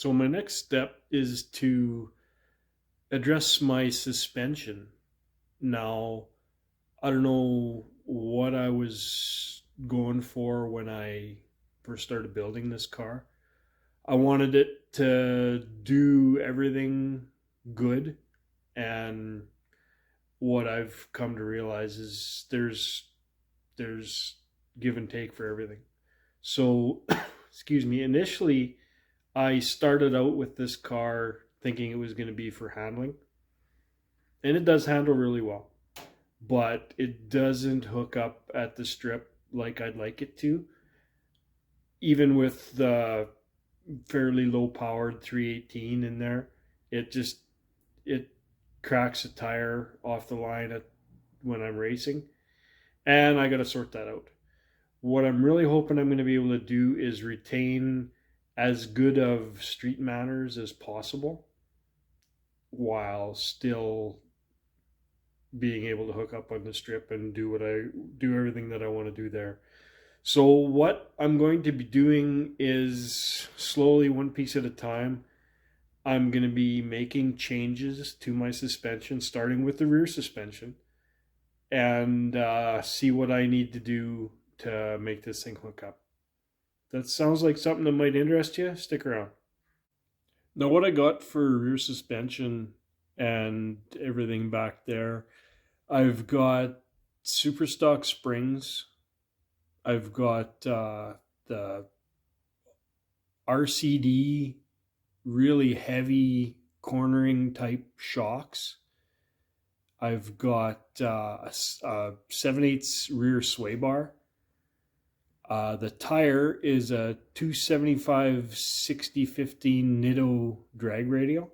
So my next step is to address my suspension. Now, I don't know what I was going for when I first started building this car. I wanted it to do everything good, and what I've come to realize is there's give and take for everything. So, excuse me, initially I started out with this car thinking it was going to be for handling, and it does handle really well, but it doesn't hook up at the strip like I'd like it to. Even with the fairly low powered 318 in there, it just it cracks a tire off the line when I'm racing, and I got to sort that out. What I'm really hoping I'm going to be able to do is retain as good of street manners as possible while still being able to hook up on the strip and do everything that I want to do there. So what I'm going to be doing is slowly, one piece at a time, I'm going to be making changes to my suspension, starting with the rear suspension, and see what I need to do to make this thing hook up. That sounds like something that might interest you. Stick around. Now, what I got for rear suspension and everything back there, I've got super stock springs. I've got the RCD really heavy cornering type shocks. I've got a 7/8 rear sway bar. The tire is a 275 6015 Nitto drag radial.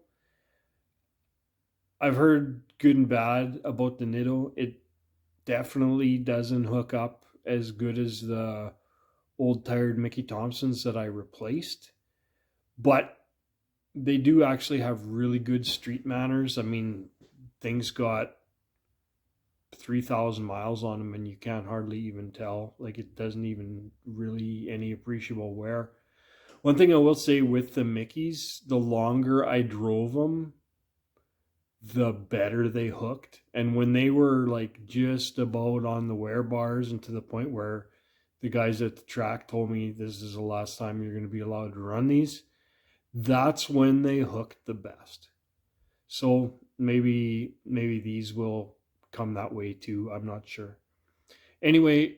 I've heard good and bad about the Nitto. It definitely doesn't hook up as good as the old tired Mickey Thompsons that I replaced, but they do actually have really good street manners. I mean, things got 3,000 miles on them and you can't hardly even tell. Like, it doesn't even really any appreciable wear. One thing I will say with the Mickeys, the longer I drove them, the better they hooked. And when they were like just about on the wear bars and to the point where the guys at the track told me this is the last time you're going to be allowed to run these, that's when they hooked the best. So maybe these will come that way too. I'm not sure. Anyway,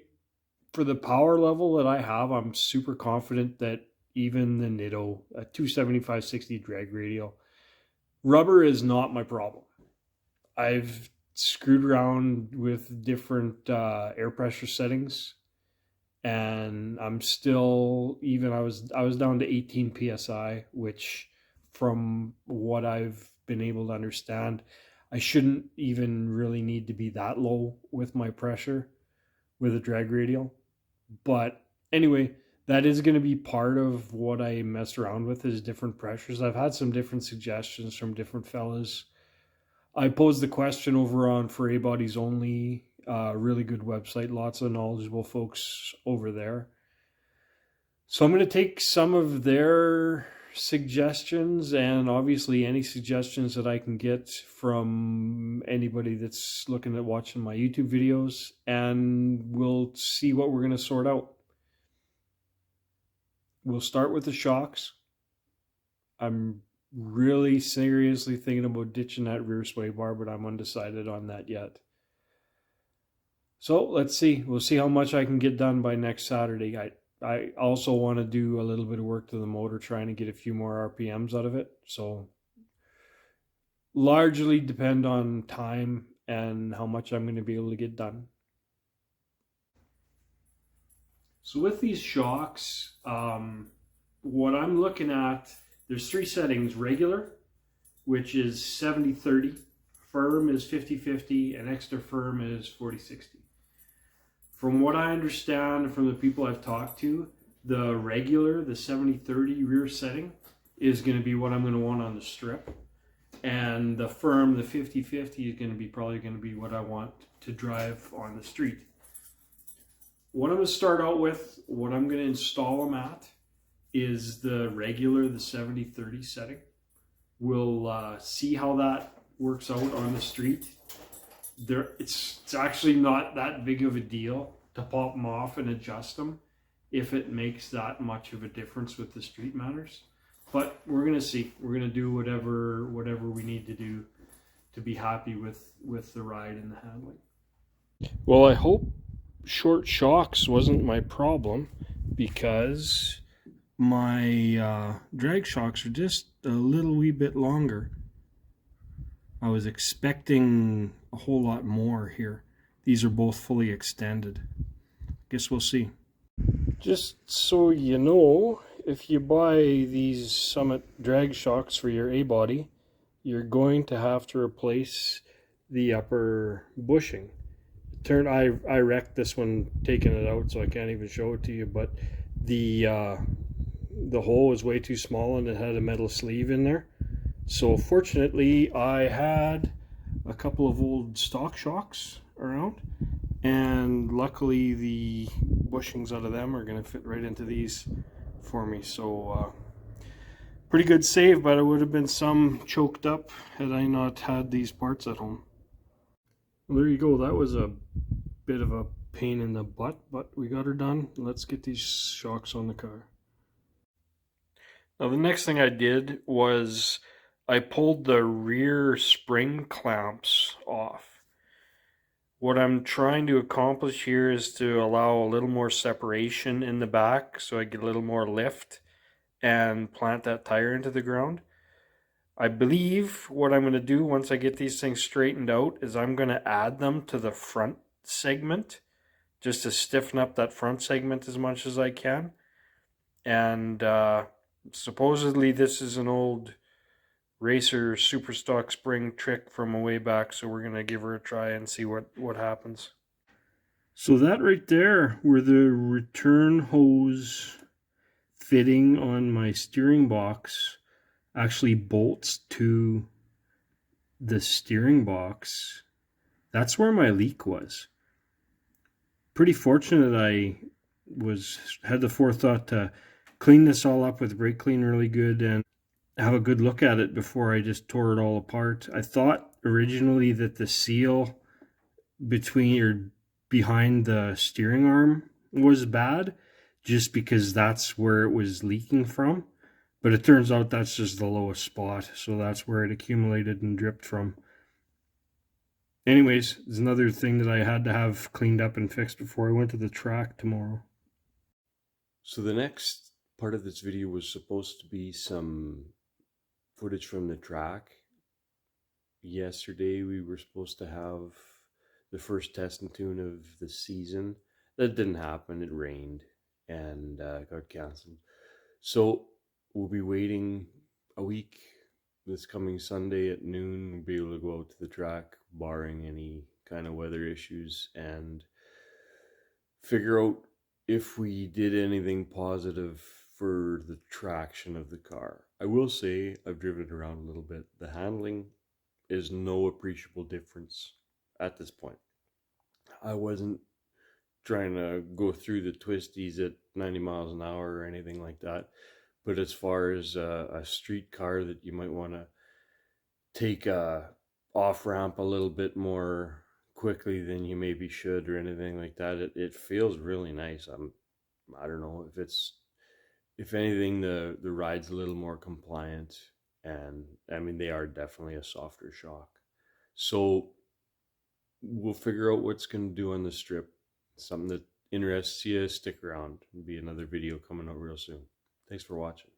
for the power level that I have, I'm super confident that even the Nitto, a 275/60 drag radial, rubber is not my problem. I've screwed around with different air pressure settings, and I'm still I was down to 18 psi, which from what I've been able to understand, I shouldn't even really need to be that low with my pressure with a drag radial. But anyway, that is going to be part of what I mess around with, is different pressures. I've had some different suggestions from different fellas. I posed the question over on For A Bodies Only, really good website, lots of knowledgeable folks over there. So I'm going to take some of their suggestions, and obviously any suggestions that I can get from anybody that's looking at watching my YouTube videos, and we'll see what we're going to sort out. We'll start with the shocks. I'm really seriously thinking about ditching that rear sway bar, but I'm undecided on that yet. So let's see. We'll see how much I can get done by next Saturday. I also want to do a little bit of work to the motor, trying to get a few more RPMs out of it. So largely depend on time and how much I'm going to be able to get done. So with these shocks, what I'm looking at, there's three settings: regular, which is 70/30, firm is 50/50, and extra firm is 40/60. From what I understand from the people I've talked to, the regular, the 70/30 rear setting, is going to be what I'm going to want on the strip. And the firm, the 50/50, is probably going to be what I want to drive on the street. What I'm going to start out with, what I'm going to install them at, is the regular, the 70-30 setting. We'll see how that works out on the street. It's actually not that big of a deal to pop them off and adjust them if it makes that much of a difference with the street matters. But we're gonna see. We're gonna do whatever we need to do to be happy with the ride and the handling. Well, I hope short shocks wasn't my problem, because my drag shocks are just a little wee bit longer. I was expecting a whole lot more here. These are both fully extended. Guess we'll see. Just so you know, if you buy these Summit drag shocks for your A-body, you're going to have to replace the upper bushing. I wrecked this one taking it out, so I can't even show it to you, but the hole was way too small and it had a metal sleeve in there. So fortunately I had a couple of old stock shocks around, and luckily the bushings out of them are going to fit right into these for me. So pretty good save, but it would have been some choked up had I not had these parts at home. Well, there you go. That was a bit of a pain in the butt, but we got her done. Let's get these shocks on the car. Now the next thing I did was I pulled the rear spring clamps off. What I'm trying to accomplish here is to allow a little more separation in the back so I get a little more lift and plant that tire into the ground. I believe what I'm going to do once I get these things straightened out is I'm going to add them to the front segment just to stiffen up that front segment as much as I can. And supposedly this is an old Racer Superstock spring trick from a way back, so we're going to give her a try and see what happens. So that right there, where the return hose fitting on my steering box actually bolts to the steering box, that's where my leak was. Pretty fortunate I had the forethought to clean this all up with brake clean really good and have a good look at it before I just tore it all apart. I thought originally that the seal behind the steering arm was bad, just because that's where it was leaking from. But it turns out that's just the lowest spot, so that's where it accumulated and dripped from. Anyways, it's another thing that I had to have cleaned up and fixed before I went to the track tomorrow. So the next part of this video was supposed to be some footage from the track. Yesterday we were supposed to have the first test and tune of the season. That didn't happen. It rained and got canceled. So we'll be waiting a week. This coming Sunday at noon, we'll be able to go out to the track, barring any kind of weather issues, and figure out if we did anything positive for the traction of the car. I will say I've driven it around a little bit. The handling is no appreciable difference at this point. I wasn't trying to go through the twisties at 90 miles an hour or anything like that. But as far as a street car that you might want to take a off ramp a little bit more quickly than you maybe should or anything like that, it feels really nice. I don't know if anything, the ride's a little more compliant, and I mean they are definitely a softer shock. So we'll figure out what's going to do on the strip. Something that interests you, stick around. There'll be another video coming out real soon. Thanks for watching.